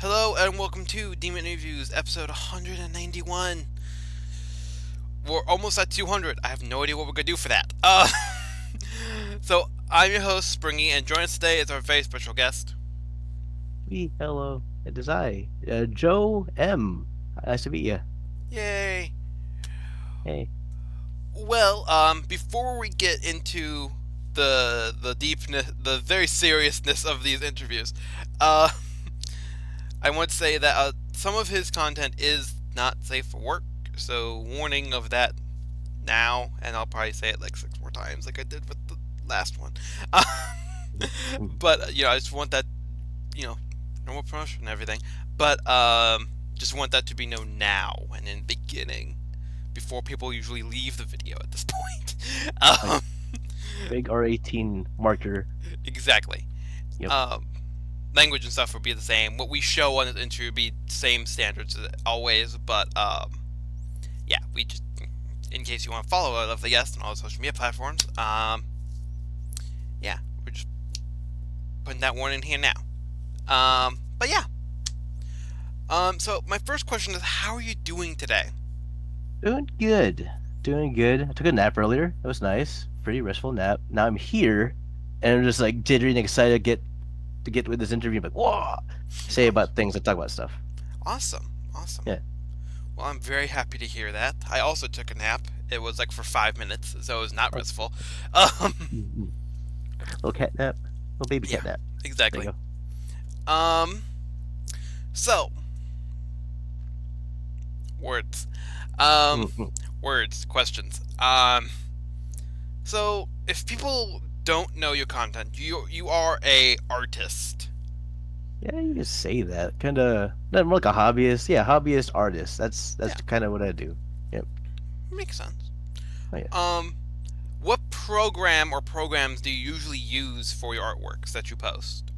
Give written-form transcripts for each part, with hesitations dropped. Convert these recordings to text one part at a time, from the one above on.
Hello and welcome to Demon Reviews, episode 191. We're almost at 200. I have no idea what we're gonna do for that. So I'm your host Springy, and joining us today is our very special guest. Hello, it is I, Joe M. Nice to meet you. Yay! Hey. Well, before we get into the deepness, the very seriousness of these interviews, uh, I want to say that some of his content is not safe for work. So warning of that now, and I'll probably say it like 6 more times, like I did with the last one. But I just want that, you know, normal promotion and everything. But just want that to be known now and in the beginning, before people usually leave the video at this point. Like um, big R18 marker. exactly. Yep. Um, Language and stuff will be the same. What we show on the interview will be same standards as always, but yeah, we just in case you want to follow I love the guest on all the social media platforms. Yeah, we're just putting that warning here now. But yeah. So my first question is, how are you doing today? Doing good. Doing good. I took a nap earlier. It was nice. Pretty restful nap. Now I'm here, and I'm just like jittery and excited to get with this interview. But whoa, say about things and talk about stuff. Awesome, awesome. Yeah. Well, I'm very happy to hear that. I also took a nap. It was like for 5 minutes, so it was not Oh, restful. Um, mm-mm. Little cat nap. Little baby yeah, cat nap. There exactly. you Um, so words, um, go. Mm-mm. words, questions. So if people don't know your content, you are a artist. Yeah, you can say that. Kind of not more like a hobbyist. Yeah, hobbyist artist. That's Yeah, kind of what I do. Yep. makes sense. Oh yeah. Um, what program or programs do you usually use for your artworks that you post?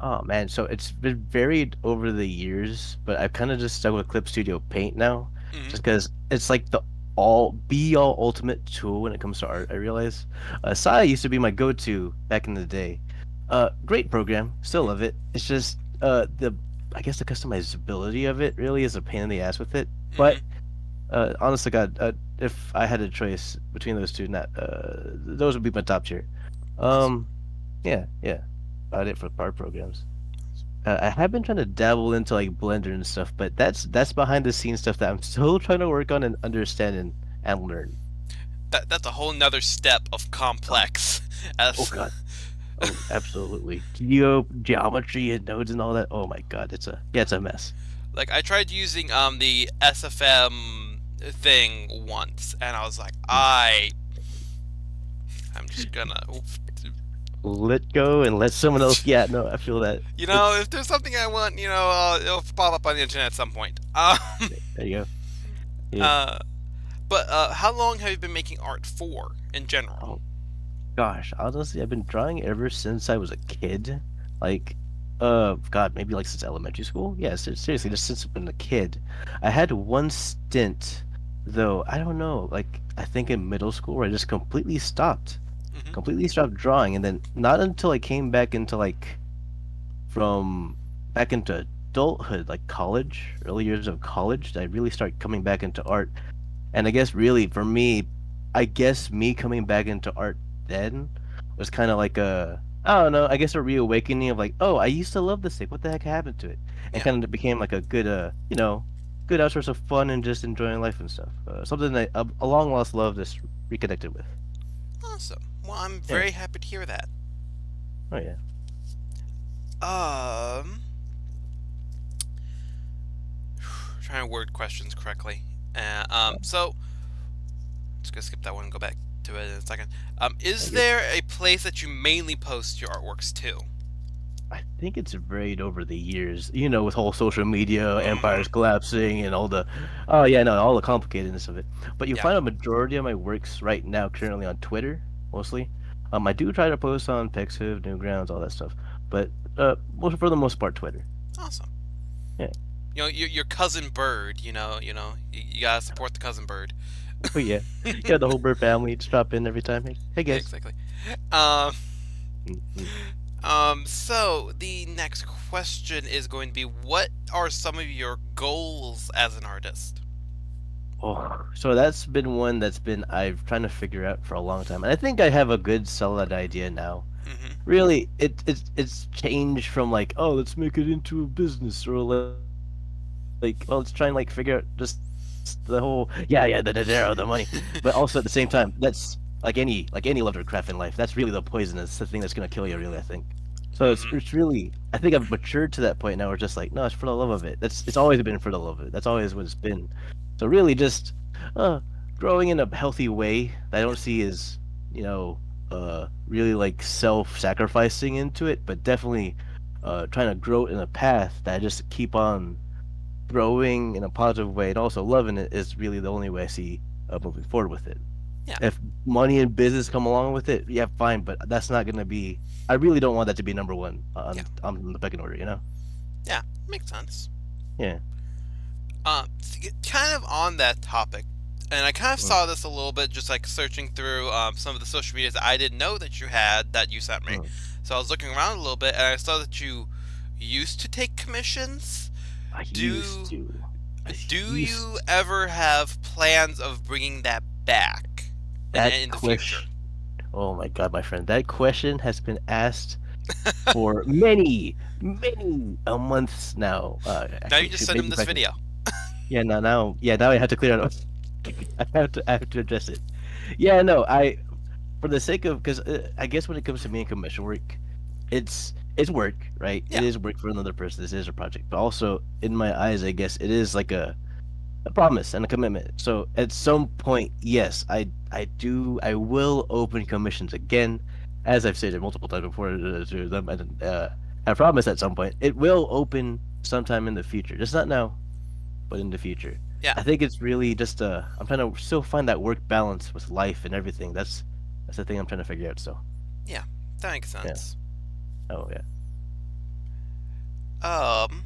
Oh man, so it's been varied over the years, but I've kind of just stuck with Clip Studio Paint now, Mm-hmm. just because it's like the all ultimate tool when it comes to art. I realize. Sai used to be my go-to back in the day. Great program, still Mm-hmm. love it. It's just the I guess the customizability of it really is a pain in the ass with it. Mm-hmm. But honest to God, if I had a choice between those two, not those would be my top tier. Awesome. Um, yeah, yeah, about it for art programs. I have been trying to dabble into like Blender and stuff, but that's behind the scenes stuff that I'm still trying to work on and understand and learn. That's a whole nother step of Oh, complex. oh As God. Oh, absolutely. Geometry and nodes and all that. Oh my God, it's a mess. like I tried using the SFM thing once, and I was like, Mm. I'm just gonna, Let go and let someone else. Yeah, no, I feel that. if It's there's something I want, it'll pop up on the internet at some point. there you go. Yeah. Uh, but how long have you been making art for in general? Oh gosh, honestly, I've been drawing ever since I was a kid. Like, God, maybe like since elementary school. Yeah, seriously, just since I've been a kid. I had one stint, though. I don't know. Like, I think in middle school, where I just Mm-hmm. completely stopped drawing, and then not until I came back into like from back into adulthood, like college, early years of college, did I really start coming back into art. And I guess really for me, I guess me coming back into art then was kind of like a, I don't know, I guess a reawakening of like, oh, I used to love this thing. What the heck happened to it? And Yeah. kind of became like a good, good outsource of fun and just enjoying life and stuff. Something that a long lost love just reconnected with. Awesome. Well, I'm Yeah. very happy to hear that. Oh yeah. Um, Trying to word questions correctly. So just gonna skip that one and go back to it in a second. I Is get. there a place that you mainly post your artworks to? I think it's varied over the years, with whole social media, Mm-hmm. empires collapsing, and oh yeah, no, all the complicatedness of it. But you Yeah. find a majority of my works right now currently on Twitter, mostly. I do try to post on Pixiv, Newgrounds, all that stuff, but for the most part, Twitter. Awesome. Yeah. Your cousin bird. You gotta support the cousin bird. Oh yeah, yeah. The whole Birb family just drop in every time. Hey, hey Yeah, guys. exactly. Um, Mm-hmm. So the next question is going to be, what are some of your goals as an artist? Oh, so that's been one that's been I've trying to figure out for a long time, and I think I have a good solid idea now. Mm-hmm. Really, it's changed from like, oh, let's make it into a business, or like, well, let's try and like figure out just the whole, the dinero, the money, but also at the same time, that's like any lovecraft in life. That's really the poisonous, the thing that's gonna kill you, really, I think. So Mm-hmm. it's really, I think I've matured to that point now. Where just like, no, it's for the love of it. It's always been for the love of it. That's always what it's been. So really, just uh, growing in a healthy way that I Yeah. don't see as really like self-sacrificing into it, but definitely trying to grow in a path that I just keep on growing in a positive way and also loving it is really the only way I see moving forward with it. Yeah. If money and business come along with it, yeah, fine, but that's not gonna be. I really don't want that to be number one Yeah. on the pecking order, you know? Yeah. Makes sense. Yeah. Kind of on that topic, and I kind of Mm, saw this a little bit just like searching through some of the social medias that I didn't know that you had that you sent me. mm. So I was looking around a little bit, and I saw that you used to take commissions. I used Do to. I do you used ever have plans of bringing that back that in the future? question. Oh my God, my friend, that question has been asked for many months now. Now you Actually, just shoot, send him maybe this practically. video. Yeah, now I have to clear it up. I have to address it. Yeah, no, for the sake of because I guess when it comes to me and commission work, it's work, right? It Yeah. is work for another person. This is a project, but also in my eyes, I guess it is like a promise and a commitment. So at some point, yes, I will open commissions again, as I've stated multiple times before to them, and I promise at some point it will open sometime in the future, just not now, but in the future. Yeah. I think it's really just I'm trying to still find that work balance with life and everything. That's the thing I'm trying to figure out. So Yeah. That makes yeah, sense. oh yeah. Um.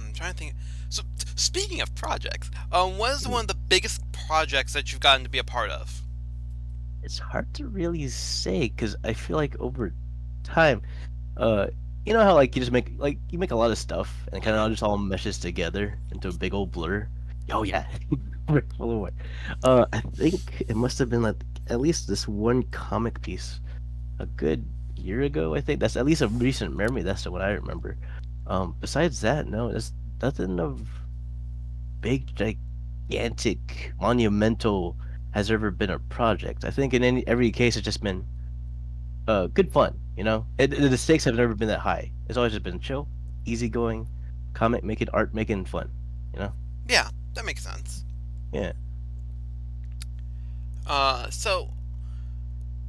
I'm trying to think. So, speaking of projects, what is Mm. one of the biggest projects that you've gotten to be a part of? It's hard to really say because I feel like over time, uh, you know how like you just make like you make a lot of stuff and kind Mm-hmm. of just all meshes together into a big old blur. Oh yeah, full of what? I think it must have been like at least this one comic piece a good year ago. I think that's at least a recent memory. That's what I remember. Besides that, no, there's nothing of big, gigantic, monumental has ever been a project. I think in every case, it's just been good fun. You know, the stakes have never been that high. It's always just been chill, easygoing, comic making, art making fun. You know, Yeah, that makes sense. yeah. So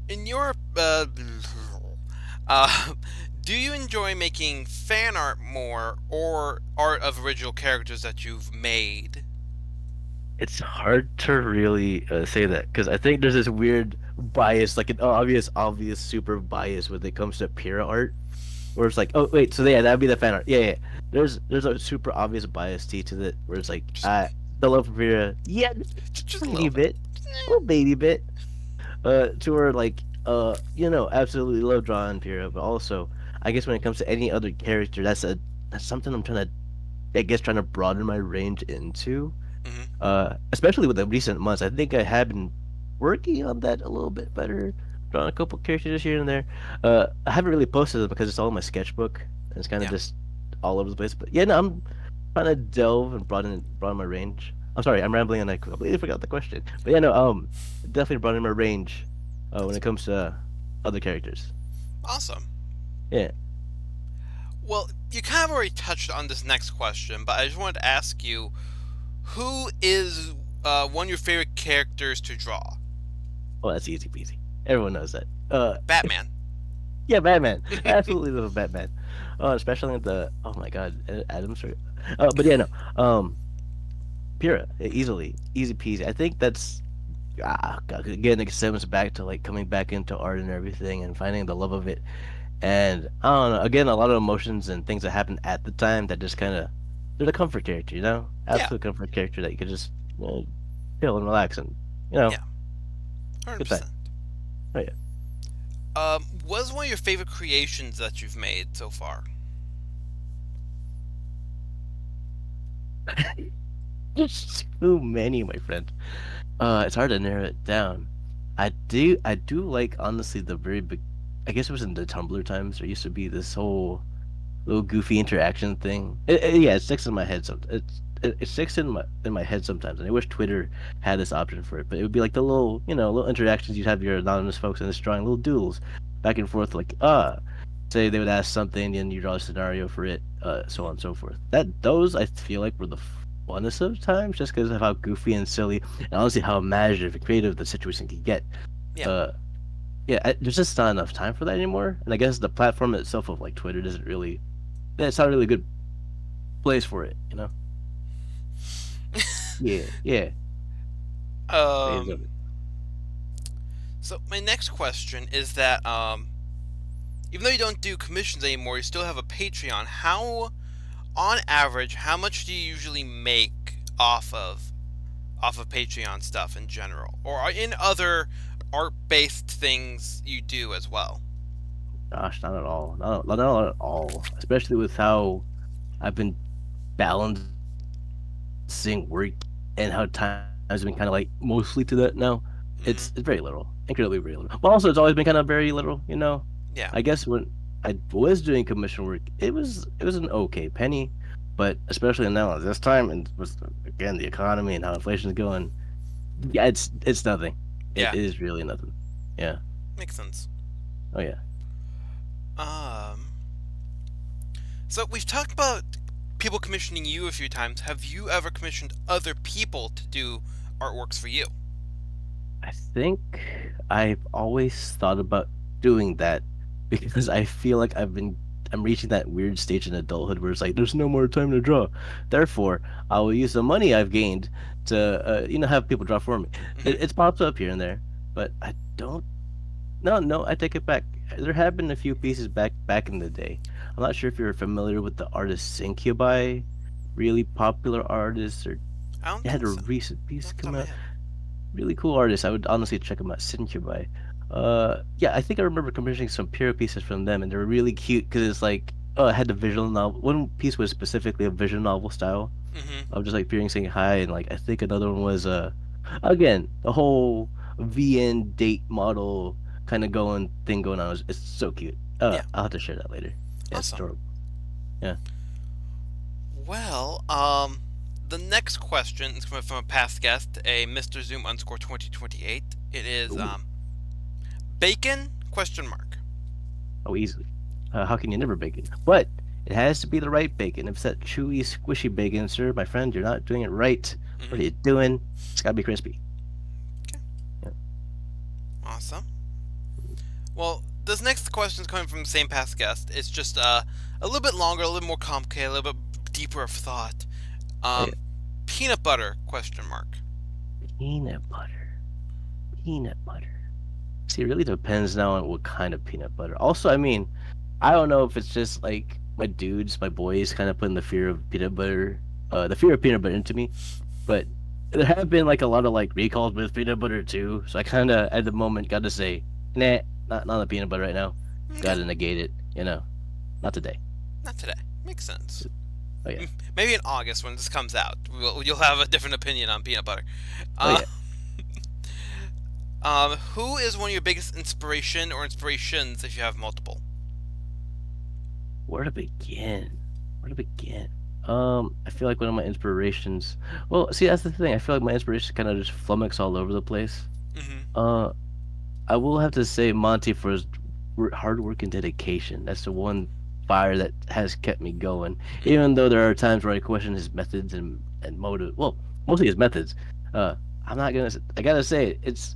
in your uh, do you enjoy making fan art more or art of original characters that you've made? It's hard to really say that because I think there's this weird bias, like an obvious super bias when it comes to Pyrrha art. Where it's like, oh wait, so yeah, that'd be the fan art. Yeah, yeah. There's a super obvious bias to that where it's like, Just, the love for Vera, yeah, just a tiny little bit. bit, little baby bit. To where like, absolutely love drawing Vera, but also, I guess when it comes to any other character, that's something I'm trying to, I guess, trying to broaden my range into. Mm-hmm. Especially with the recent months, I think I have been working on that a little bit better. Drawn a couple characters here and there. I haven't really posted it because it's all in my sketchbook and it's kind of Yeah. just all over the place. But yeah, no, I'm trying to delve and broaden my range. I'm sorry, I'm rambling and I completely forgot the question. But yeah, no, definitely broaden my range when That's it comes to other characters. awesome. Yeah. Well, you kind of already touched on this next question, but I just wanted to ask you, who is one of your favorite characters to draw? Well, that's easy peasy. Everyone knows that. Batman. Yeah, Batman. I absolutely love Batman. Especially with the oh my god, Adams. But yeah, no. Pyrrha, easily, easy peasy. I think that's God, again, it stems back to like coming back into art and everything and finding the love of it. And I don't know. Again, a lot of emotions and things that happened at the time that just kind of they're the comfort character, you know, Yeah. absolute comfort character that you could just chill and relax and you know, Yeah. good 100%. time. Oh yeah. What is one of your favorite creations that you've made so far? There's too many, my friend. It's hard to narrow it down. I do like honestly the very big. I guess it was in the Tumblr times. There used to be this whole little goofy interaction thing. Yeah, it sticks in my head. It sticks in my head sometimes, and I wish Twitter had this option for it. But it would be like the little little interactions you'd have your anonymous folks in this drawing, little doodles back and forth. Like say they would ask something, and you draw a scenario for it, so on and so forth. Those I feel like were the funnest of times, just because of how goofy and silly, and honestly how imaginative and creative the situation could get. Yeah. Uh, yeah, there's just not enough time for that anymore. And I guess the platform itself of like Twitter doesn't really it's not a really good place for it. Yeah, yeah. Phase Um, of it. so my next question is that even though you don't do commissions anymore, you still have a Patreon. On average, how much do you usually make off of Patreon stuff in general, or in other art-based things you do as well? Gosh, not at all. Not at all. Especially with how I've been balancing work and how time has been kind of like mostly to that now. Hmm. It's very little, incredibly very little. But also, it's always been kind of very little. Yeah. I guess when I was doing commission work, it was an okay penny, but especially now at this time and with again the economy and how inflation's going, yeah, it's nothing. It Yeah. is really nothing. Yeah. Makes sense. Oh yeah. Um. So we've talked about people commissioning you a few times. Have you ever commissioned other people to do artworks for you? I think I've always thought about doing that because I feel like I'm reaching that weird stage in adulthood where it's like there's no more time to draw. Therefore, I will use the money I've gained to have people draw for me. Hmm. It's popped up here and there, but I don't. No, no, I take it back. There have been a few pieces back in the day. I'm not sure if you're familiar with the artist Incubi, really popular artist, or I don't it had think a so. recent Not piece off the top come of my out. head. Really cool artist. I would honestly check them out. Sincubi. Yeah, I think I remember commissioning some period pieces from them, and they were really cute because it's like, it had the visual novel. One piece was specifically a visual novel style Hmm. of just like peering, saying hi, and like I think another one was again the whole VN date model kind of going on. It's so cute. Yeah. I'll have to share that later. Yeah, it's Awesome. adorable. Yeah. Well, the next question is coming from a past guest, a Mr. Zoom underscore 2028. It is Ooh. bacon question mark. Oh, easily. How can you never bacon? But it has to be the right bacon. If it's that chewy, squishy bacon, sir, my friend, you're not doing it right. What are you Hmm. doing? It's gotta be crispy. Okay. Yeah. Awesome. Well, this next question is coming from the same past guest. It's just a little bit longer, a little more complicated, a little bit deeper of thought. Oh Um, yeah. peanut butter question mark. Peanut butter. Peanut butter. See, it really depends now on what kind of peanut butter. Also, I mean, I don't know if it's just like my dudes, my boys, kind of putting the fear of peanut butter into me. But there have been like a lot of like recalls with peanut butter too. So I kind of at the moment got to say, nah, not the peanut butter right now. Got Okay, to negate it. Not today. not today. Makes sense. Oh yeah. Maybe in August when this comes out, you'll have a different opinion on peanut butter. Oh Uh, yeah. who is one of your biggest inspiration or inspirations if you have multiple? Where to begin? Where to begin? I feel like one of my inspirations. Well, see, that's the thing. I feel like my inspirations kind of just flummox all over the place. Hmm. Uh, I will have to say Monty for his hard work and dedication. That's the one fire that has kept me going. Hmm. Even though there are times where I question his methods and motive. Well, mostly his methods. Uh, I'm not gonna. I gotta say it's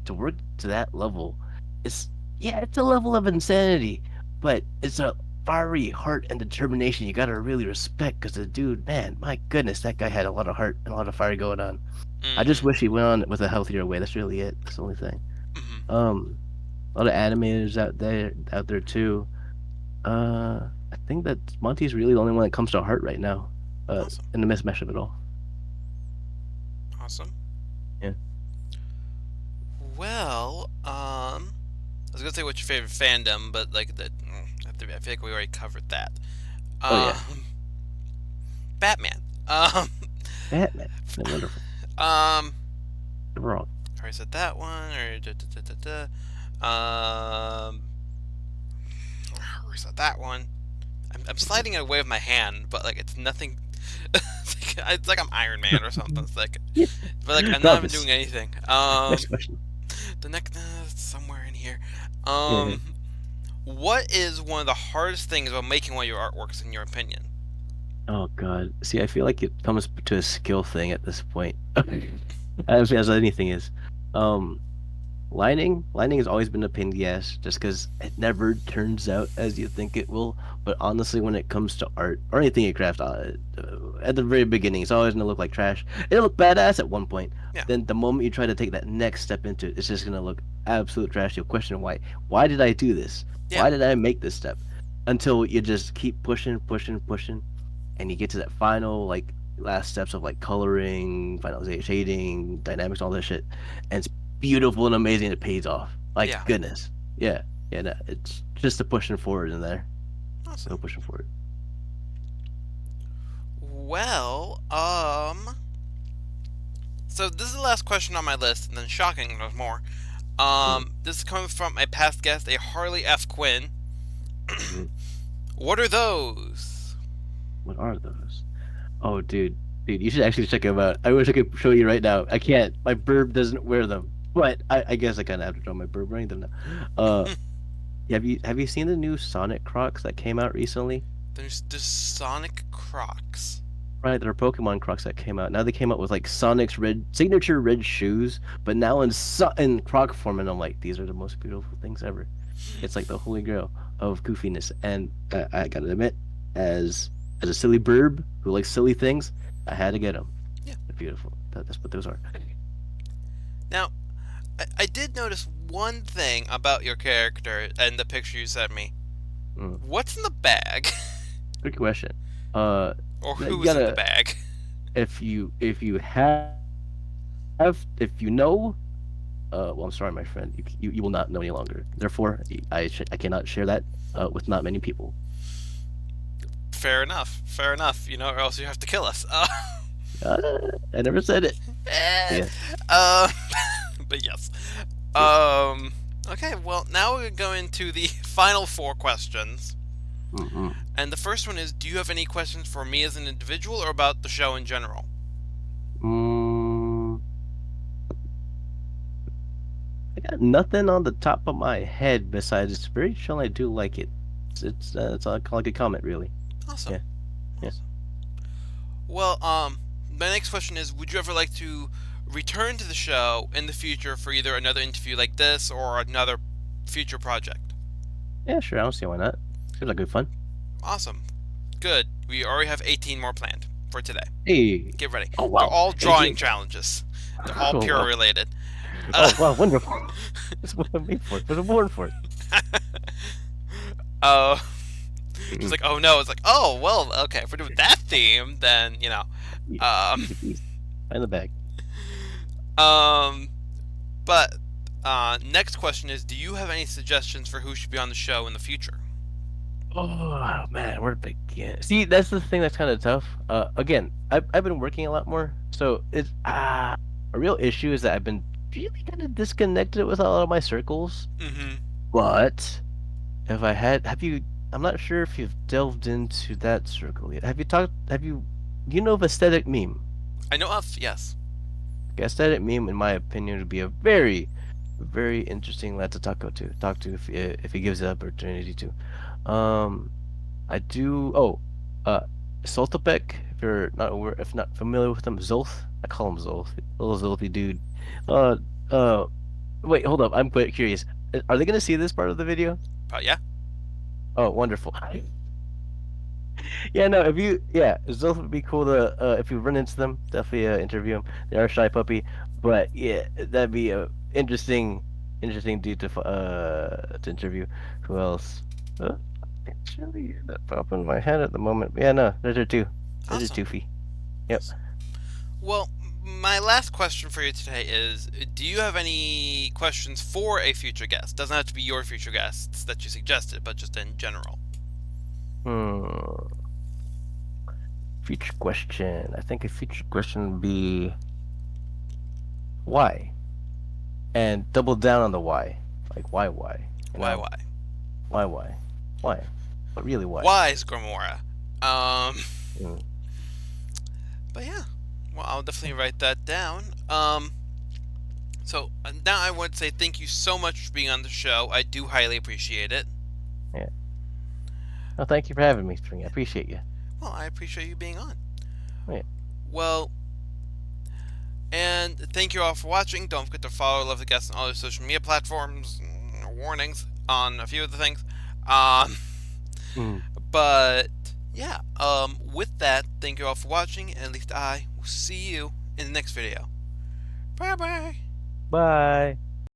to work to that level. It's yeah, it's a level of insanity, but it's a fiery heart and determination you gotta really respect. Cause the dude, man, my goodness, that guy had a lot of heart and a lot of fire going on. I just Hmm. wish he went on with a healthier way. That's really it. That's the only thing. Hmm. Um, a lot of animators out there too. I think that Monty's really the only one that comes to heart right now. Awesome. In the mismatch of it all. Awesome. Yeah. Well, was gonna say what's your favorite fandom, but like that, I feel like we already covered that. Oh yeah, Um, Batman. Um, Batman. They're wonderful. um, You're wrong. I already said that one. Or I already said that one. I'm sliding it away with my hand, but like it's nothing. It's like I'm Iron Man or something. It's like, Yeah. but like I'm not even doing Promise. anything. Next question. The next somewhere in here. Yeah. What is one of the hardest things about making one of your artworks, in your opinion? Oh God. See, I feel like it comes to a skill thing at this point. As anything is. Um, lining has always been a pain in the ass just because it never turns out as you think it will. But honestly, when it comes to art or anything you craft, at the very beginning, it's always gonna look like trash. It'll look badass at one point. Yeah, Then the moment you try to take that next step into it, it's just gonna look absolute trash. You'll question why. Why did I do this? yeah, Why did I make this step? Until you just keep pushing, pushing, pushing, and you get to that final like last steps of like coloring, finalization, shading, dynamics, all that shit, and it's beautiful and amazing. It pays off. Like yeah. goodness, yeah, yeah. No, it's just the pushing forward in there. No Awesome. pushing forward. Well, so this is the last question on my list, and then shocking, there's more. Mm, This is coming from a past guest, a Harley F. Quinn. mm. What are those? What are those? Oh, dude, you should actually check them out. I wish I could show you right now. I can't. My Birb doesn't wear them, but I guess I kind of have to draw my Birb wearing them now. Uh, have you seen the new Sonic Crocs that came out recently? There's the Sonic Crocs. Right, there are Pokemon Crocs that came out. Now they came out with like Sonic's red signature red shoes, but now in Croc form, and I'm like, these are the most beautiful things ever. It's like the holy grail of goofiness, and I gotta admit, as a silly burb who likes silly things, I had to get them. Yeah. They're beautiful. That's what those are. Now, I did notice one thing about your character and the picture you sent me. Mm. What's in the bag? Good question. Uh, Or you who's in the gotta bag? if you if you know. Well, I'm sorry, my friend. You will not know any longer. Therefore, I cannot share that with not many people. Fair enough. Fair enough. You know, or else you have to kill us. I never said it. Eh, Yeah. uh, but yes. Yeah. Um. Okay. Well, now we're going to the final four questions. Mm-mm. And the first one is: do you have any questions for me as an individual, or about the show in general? Mm, I got nothing on the top of my head besides it's very chill. I do like it. It's like a comment, really. Awesome. Yeah. Yeah. Awesome. Well, my next question is: would you ever like to return to the show in the future for either another interview like this or another future project? Yeah. Sure. I don't see why not. Seems like good fun. Awesome. Good. We already have 18 more planned for today. Hey. Get ready. Oh They're wow. all drawing 18. challenges. They're all Oh pure wow. related. Uh, Oh wow. Wonderful. That's what I'm made for. What I'm born for. uh, just Mm-mm. like, oh no. It's like, oh, well, okay. If we're doing that theme, then, E- Um, Easy peasy. Find the bag. um, but, next question is: do you have any suggestions for who should be on the show in the future? Oh man, where to begin? See, that's the thing that's kind of tough. Again, I've been working a lot more, so it's a real issue is that I've been really kind of disconnected with a lot of my circles. Mm-hmm. But if I had, have you? I'm not sure if you've delved into that circle yet. Have you talked? Have you? Do you know of aesthetic meme? I know of, yes. Okay, aesthetic meme, in my opinion, would be a very interesting lad to talk to if he gives the opportunity to. Um, I do. Oh, uh, Soltopek. If you're not aware, if not familiar with him, Zolth. I call him Zolth. Little Zolthy dude. Uh, uh. Wait, hold up. I'm quite curious. Are they gonna see this part of the video? Yeah. Oh, wonderful. Yeah, no. If you, yeah, Zolth would be cool to. If you run into them, definitely interview them. They are a shy puppy, but yeah, that'd be a interesting dude to interview. Who else? Actually, that pop in my head at the moment. Yeah, no, those are two. Those are Awesome. Toofy. Yep. Awesome. Well, my last question for you today is: do you have any questions for a future guest? Doesn't have to be your future guests that you suggested, but just in general. Hmm. Future question. I think a future question would be why, and double down on the why. Like why? You Why? know, Why? why? But really, why? Why is Gomorrah? Um, Mm. but yeah, well, I'll definitely write that down. So now I want to say thank you so much for being on the show. I do highly appreciate it. Yeah. Well, thank you for having me, Springy. I appreciate you. Well, I appreciate you being on. Yeah. Well, and thank you all for watching. Don't forget to follow Love the Guest on all your social media platforms. Warnings on a few of the things. Um, Mm. but yeah, with that, thank you all for watching, and at least I will see you in the next video. Bye bye. Bye.